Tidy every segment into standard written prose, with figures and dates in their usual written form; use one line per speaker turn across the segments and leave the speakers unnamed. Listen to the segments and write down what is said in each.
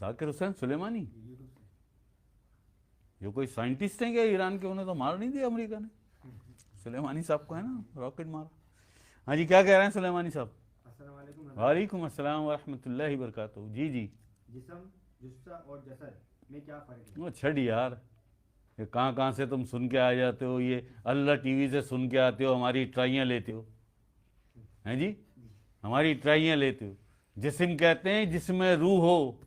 जाकिर हुसैन सुलेमानी, जो कोई साइंटिस्ट हैं क्या ईरान के? उन्हें तो मार नहीं दिया अमेरिका ने। सुलेमानी साहब को है ना रॉकेट मारा। हाँ जी, क्या कह रहे हैं सुलेमानी साहब? वालेकुम अस्सलाम वरहमतुल्लाहि वबरकातुहू। जी जी।
जिस्म, जुस्सा और जसद में क्या फर्क है?
वो छड़ यार, ये कहाँ कहाँ से तुम सुन के आ जाते हो, ये अल्लाह टीवी से सुन के आते हो, हमारी ट्राइयाँ लेते हो, हैं जी, हमारी ट्राइयाँ लेते हो। जिस्म कहते हैं जिसमें रूह हो,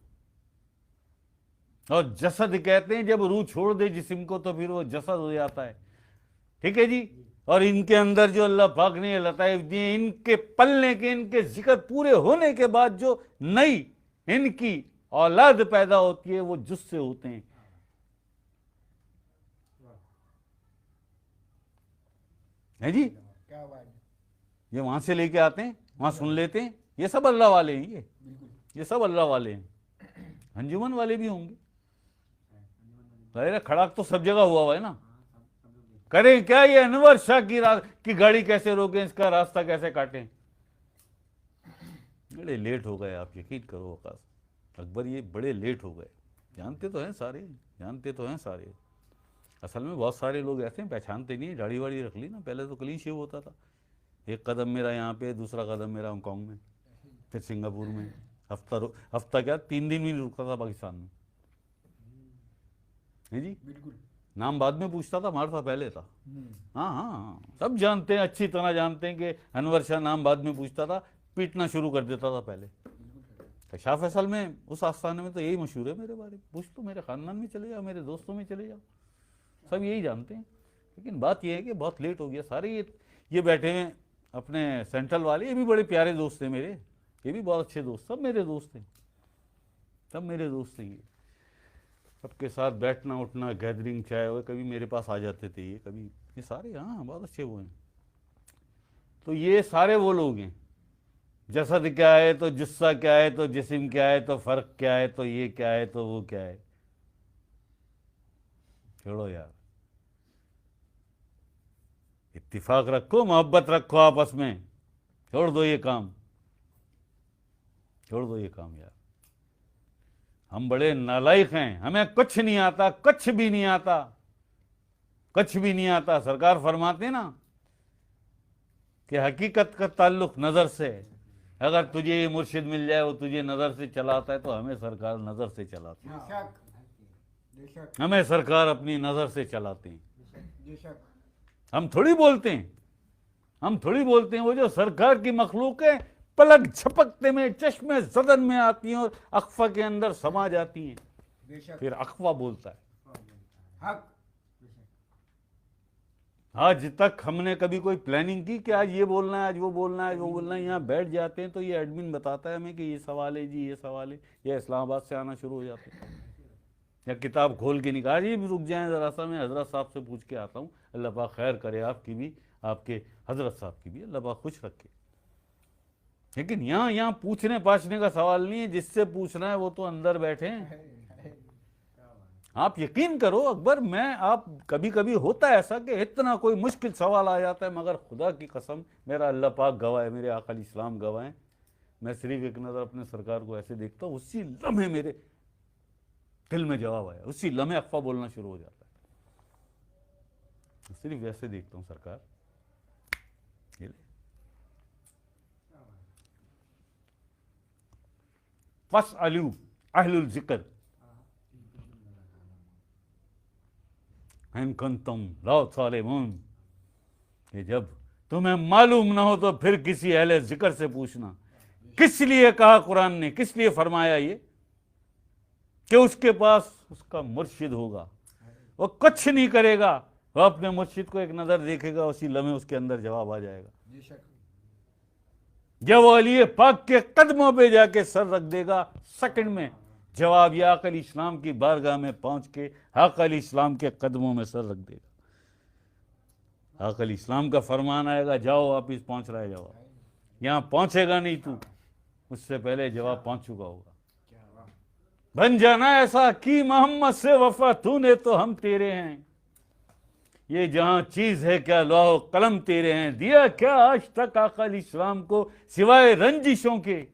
और जसद कहते हैं जब रूह छोड़ दे जिस्म को तो फिर वो जसद हो जाता है। ठीक है जी। और इनके अंदर जो अल्लाह पाक ने लताइफ दिए, इनके पलने के, इनके जिक्र पूरे होने के बाद जो नई इनकी औलाद पैदा होती है वो जुस्से होते हैं। है जी,
क्या बात है।
ये वहां से लेके आते हैं, वहां सुन लेते हैं। ये सब अल्लाह वाले हैं, ये सब अल्लाह वाले हैं। अंजुमन वाले भी होंगे, जाहिर है खड़ाक तो सब जगह हुआ है ना। करें क्या ये अनवर शाह की गाड़ी कैसे रोकें, इसका रास्ता कैसे काटें? बड़े लेट हो गए आप, यकीन करो वकास अकबर, ये बड़े लेट हो गए। जानते तो हैं सारे, जानते तो हैं सारे। असल में बहुत सारे लोग ऐसे हैं पहचानते नहीं, दाढ़ी वाड़ी रख ली ना। पहले तो क्लीन शेव होता था, एक कदम मेरा यहाँ पे, दूसरा कदम मेरा हांगकॉन्ग में, फिर सिंगापुर में। हफ्ता क्या 3 दिन भी नहीं रुकता था पाकिस्तान में। है जी,
बिल्कुल।
नाम बाद में पूछता था, मारता पहले था। हाँ हाँ हाँ, सब जानते हैं, अच्छी तरह जानते हैं कि अनवर शाह नाम बाद में पूछता था, पीटना शुरू कर देता था पहले। शाह फैसल में उस आस्थाने में तो यही मशहूर है मेरे बारे में। पूछ तो मेरे खानदान में चले जाओ, मेरे दोस्तों में चले जाओ, सब यही जानते हैं। लेकिन बात यह है कि बहुत लेट हो गया। सारे ये बैठे हुए अपने सेंट्रल वाले, ये भी बड़े प्यारे दोस्त थे मेरे, ये भी बहुत अच्छे दोस्त, सब मेरे दोस्त थे, सब मेरे दोस्त थे। ये सबके साथ बैठना उठना, गैदरिंग, चाय वो, कभी मेरे पास आ जाते थे ये, कभी ये सारे, हाँ बहुत अच्छे वो हैं। तो ये सारे वो लोग हैं। जसद क्या है तो जुस्सा क्या है तो जिस्म क्या है तो फर्क क्या है तो ये क्या है तो वो क्या है। छोड़ो यार, इत्तिफाक रखो, मोहब्बत रखो आपस में, छोड़ दो ये काम, छोड़ दो ये काम यार। हम बड़े नालायक हैं, हमें कुछ नहीं आता, कुछ भी नहीं आता, कुछ भी नहीं आता। सरकार फरमाते ना कि हकीकत का ताल्लुक नज़र से है। अगर तुझे ये मुर्शिद मिल जाए, वो तुझे नज़र से चलाता है, तो हमें सरकार नज़र से चलाती है।
बेशक, बेशक,
हमें सरकार अपनी नज़र से चलाते हैं।
बेशक।
हम थोड़ी बोलते हैं, हम थोड़ी बोलते हैं। वो जो सरकार की मखलूक है, पलक झपकते में चश्मे जदन में आती हैं और अखफा के अंदर समा जाती हैं।
बेशक।
फिर अखफा बोलता है।
हक।
आज तक हमने कभी कोई प्लानिंग की कि आज ये बोलना है, आज वो बोलना है, आज वो बोलना है। यहाँ बैठ जाते हैं तो ये एडमिन बताता है हमें कि ये सवाल है जी, ये सवाल है, या इस्लामाबाद से आना शुरू हो जाते हैं, या किताब खोल के निकाल, ये भी रुक जाए ज़रा सा, मैं हजरत साहब से पूछ के आता हूँ। अल्लाह पाक खैर करे आपकी भी, आपके हजरत साहब की भी, अल्लाह पाक खुश रखे। लेकिन यहाँ पूछने पाछने का सवाल नहीं है, जिससे पूछना है वो तो अंदर बैठे हैं। आप यकीन करो अकबर, मैं आप कभी कभी होता है ऐसा कि इतना कोई मुश्किल सवाल आ जाता है, मगर खुदा की कसम, मेरा अल्लाह पाक गवाह है, मेरे आका इस्लाम गवाह है, मैं सिर्फ एक नज़र अपने सरकार को ऐसे देखता हूँ, उसी लम्हे मेरे दिल में जवाब आया, उसी लम्हे अफ़वाह बोलना शुरू हो जाता है। सिर्फ ऐसे देखता हूँ सरकार, ये ले फस्अलू अहलुल ज़िक्र इन कुंतुम ला तालिमून, कि जब तुम्हें मालूम ना हो तो फिर किसी अहले जिक्र से पूछना। किस लिए कहा कुरान ने, किस लिए फरमाया ये? कि उसके पास उसका मुर्शिद होगा, वो कुछ नहीं करेगा, वो अपने मुर्शिद को एक नजर देखेगा, उसी लम्हे उसके अंदर जवाब आ जाएगा। जब वो अली पाक के कदमों पे जाके सर रख देगा, सेकंड में जवाब या आका इस्लाम की बारगाह में पहुंच के आका इस्लाम के कदमों में सर रख देगा। आका इस्लाम का फरमान आएगा, जाओ वापिस, पहुंच रहा है जवाब। यहाँ पहुंचेगा नहीं तू, उससे पहले जवाब पहुंच चुका होगा। बन जाना ऐसा कि मोहम्मद से वफा तूने तो हम तेरे हैं, ये जहां चीज है क्या लौह कलम तेरे हैं, दिया क्या आज तक आका इस्लाम को सिवाय रंजिशों के,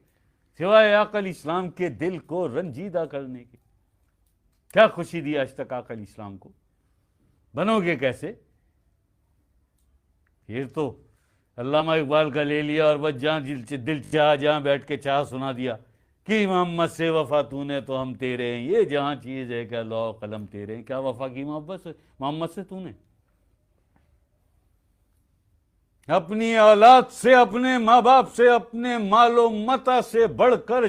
सिवाय आकल इस्लाम के दिल को रंजीदा करने के। क्या खुशी दी आज तक आकल इस्लाम को? बनोगे कैसे? फिर तो अल्लामा इकबाल का ले लिया और बस जहाँ दिल चाह जहाँ बैठ के चाह सुना दिया कि मोहम्मद से वफा तूने तो हम तेरे हैं, ये जहाँ चीज़ है क्या लौ कलम तेरे हैं। क्या वफा की मोहब्बत से मोहम्मद से तूने? अपनी औलाद से, अपने माँ बाप से, अपने मालो मता से बढ़कर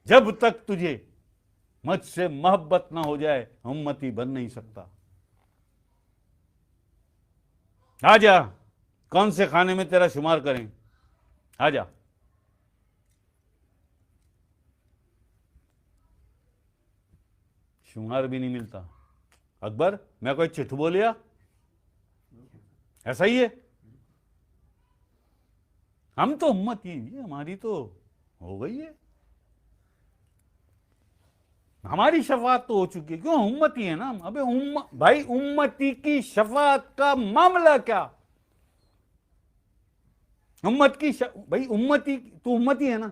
जब तक तुझे मुझसे मोहब्बत ना हो जाए उम्मती बन नहीं सकता। आजा, कौन से खाने में तेरा शुमार करें? आजा। शुमार भी नहीं मिलता। अकबर, मैं कोई चिट्ठ बोलिया? ऐसा ही है। हम तो उम्मत ही, हमारी तो हो गई है, हमारी शफात तो हो चुकी है। क्यों? उम्मती है ना। अबे भाई, उम्मती की शफात का मामला क्या? भाई उम्मती, तू उम्मती है ना,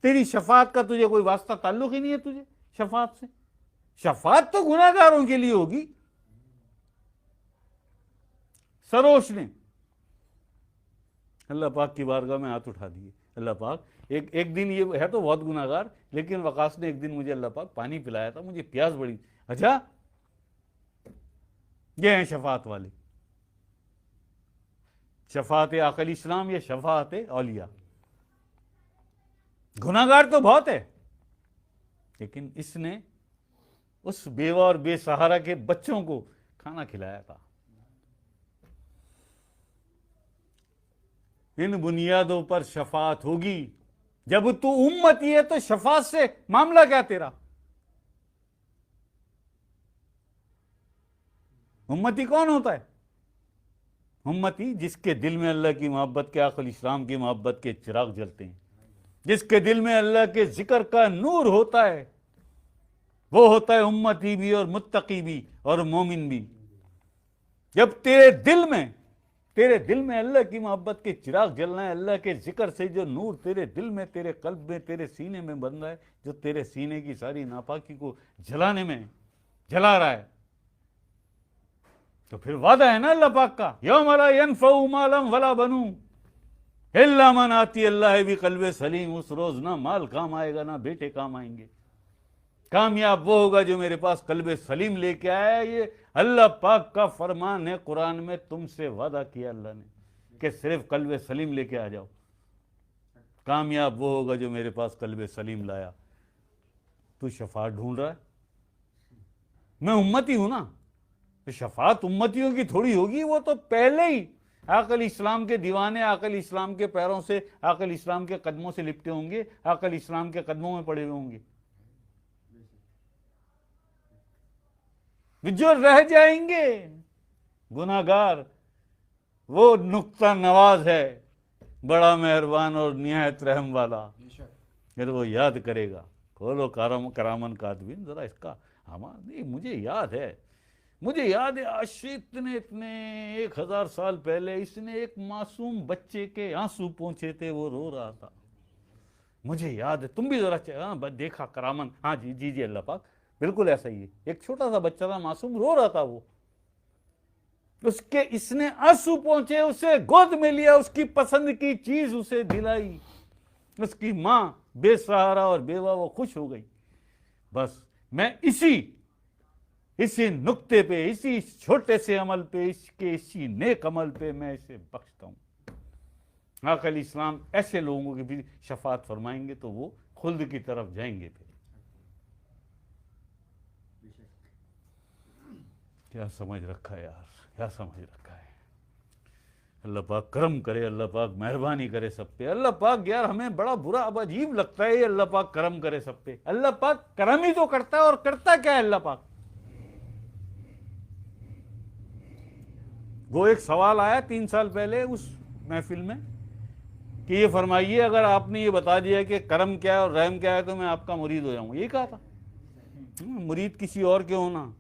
तेरी शफात का तुझे कोई वास्ता ताल्लुक ही नहीं है तुझे शफात से। शफात तो गुनाहगारों के लिए होगी। सरोश ने अल्लाह पाक की बारगाह में हाथ उठा दिए। अल्लाह पाक, एक दिन, ये है तो बहुत गुनाहगार, लेकिन वकास ने एक दिन मुझे अल्लाह पाक पानी पिलाया था, मुझे प्यास बड़ी। अच्छा, ये हैं शफात वाले। शफात आकल इस्लाम या शफात औलिया। गुनाहगार तो बहुत है, लेकिन इसने उस बेवा और बेसहारा के बच्चों को खाना खिलाया था। इन बुनियादों पर शफात होगी। जब तू उम्मती है तो शफात से मामला क्या तेरा? उम्मती कौन होता है? उम्मती जिसके दिल में अल्लाह की मोहब्बत के, आकल इस्लाम की मोहब्बत के चिराग जलते हैं, जिसके दिल में अल्लाह के जिक्र का नूर होता है, वो होता है उम्मती भी और मुत्तकी भी और मोमिन भी। जब तेरे दिल में अल्लाह की मोहब्बत के चिराग जलना है, अल्लाह के जिक्र से जो नूर तेरे दिल में, तेरे कल्ब में, तेरे सीने में बन रहा है, जो तेरे सीने की सारी नापाकी को जलाने में जला रहा है, तो फिर वादा है ना अल्लाह पाक का, यौम ला यनफउ मालम वला बनून इल्ला मन आती अल्लाह भी कल्बे सलीम। उस रोज ना माल काम आएगा, ना बेटे काम आएंगे। कामयाब वो होगा जो मेरे पास कल्बे सलीम लेके आया। ये अल्लाह पाक का फरमान है कुरान में। तुमसे वादा किया अल्लाह ने कि सिर्फ कल्बे सलीम लेके आ जाओ। कामयाब वो होगा जो मेरे पास कल्बे सलीम लाया। तू शफात ढूंढ रहा है, मैं उम्मती हूं ना, तो शफात उम्मतियों की थोड़ी होगी। वो तो पहले ही आकल इस्लाम के दीवाने आकल इस्लाम के पैरों से, आकल इस्लाम के कदमों से लिपटे होंगे, आकल इस्लाम के कदमों में पड़े हुए होंगे। जो रह जाएंगे गुनाहगार, वो नुक्ता नवाज है, बड़ा मेहरबान और निहायत रहम वाला। फिर वो याद करेगा। खोलो करामन कातबीन, जरा इसका हमारा मुझे याद है आज से इतने 1000 साल पहले इसने एक मासूम बच्चे के आंसू पहुंचे थे, वो रो रहा था। मुझे याद है, तुम भी जरा देखा करामन। हाँ जी जी जी, अल्लाह पाक, बिल्कुल ऐसा ही है। एक छोटा सा बच्चा था, मासूम, रो रहा था। वो उसके इसने आंसू पहुंचे, उसे गोद में लिया, उसकी पसंद की चीज उसे दिलाई। उसकी मां बेसहारा और बेवा, वो खुश हो गई। बस मैं इसी नुक्ते पे, इसी छोटे से अमल पे, इसी नेक अमल पे मैं इसे बख्शता हूं। आकल इस्लाम ऐसे लोगों की भी शफात फरमाएंगे तो वो खुल्द की तरफ जाएंगे। फिर क्या समझ रखा है यार, क्या समझ रखा है। अल्लाह पाक करम करे, अल्लाह पाक मेहरबानी करे सब पे। अल्लाह पाक यार, हमें बड़ा बुरा अब अजीब लगता है, अल्लाह पाक करम करे सब पे। अल्लाह पाक करम ही तो करता है, और करता क्या है अल्लाह पाक? वो एक सवाल आया 3 साल पहले उस महफिल में कि ये फरमाइए, अगर आपने ये बता दिया कि करम क्या है और रहम क्या है तो मैं आपका मुरीद हो जाऊंगा। ये कहा था। मुरीद किसी और के होना,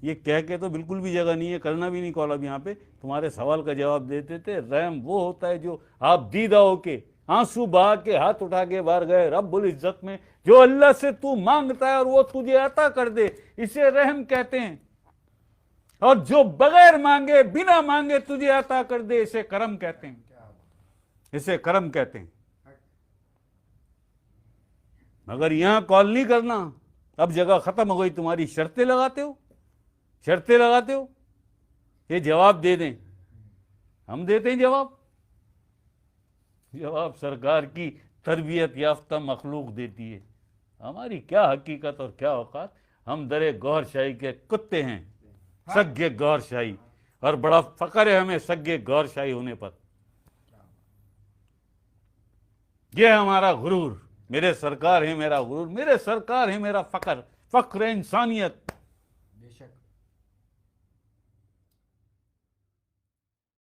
ये कह के तो बिल्कुल भी जगह नहीं है, करना भी नहीं कॉल। अब यहाँ पे तुम्हारे सवाल का जवाब देते थे। रहम वो होता है जो आप दीदा होके आंसू बहा के हाथ उठा के बाहर गए, रब्बुल इज्जत में जो अल्लाह से तू मांगता है और वो तुझे अता कर दे, इसे रहम कहते हैं। और जो बगैर मांगे, बिना मांगे तुझे अता कर दे, इसे करम कहते हैं, इसे करम कहते हैं। मगर यहां कॉल नहीं करना, अब जगह खत्म हो गई तुम्हारी, शर्तें लगाते हो, शर्तें लगाते हो। ये जवाब दे दें, हम देते हैं जवाब। जवाब सरकार की तरबियत याफ्ता मखलूक देती है। हमारी क्या हकीकत और क्या औकात। हम दरे गौरशाही के कुत्ते हैं, सग्गे गौरशाही, और बड़ा फकर है हमें सग्गे गौरशाही होने पर। यह हमारा गुरूर, मेरे सरकार है मेरा गुरूर, मेरे सरकार है मेरा फकर, फक्र इंसानियत।
बेशक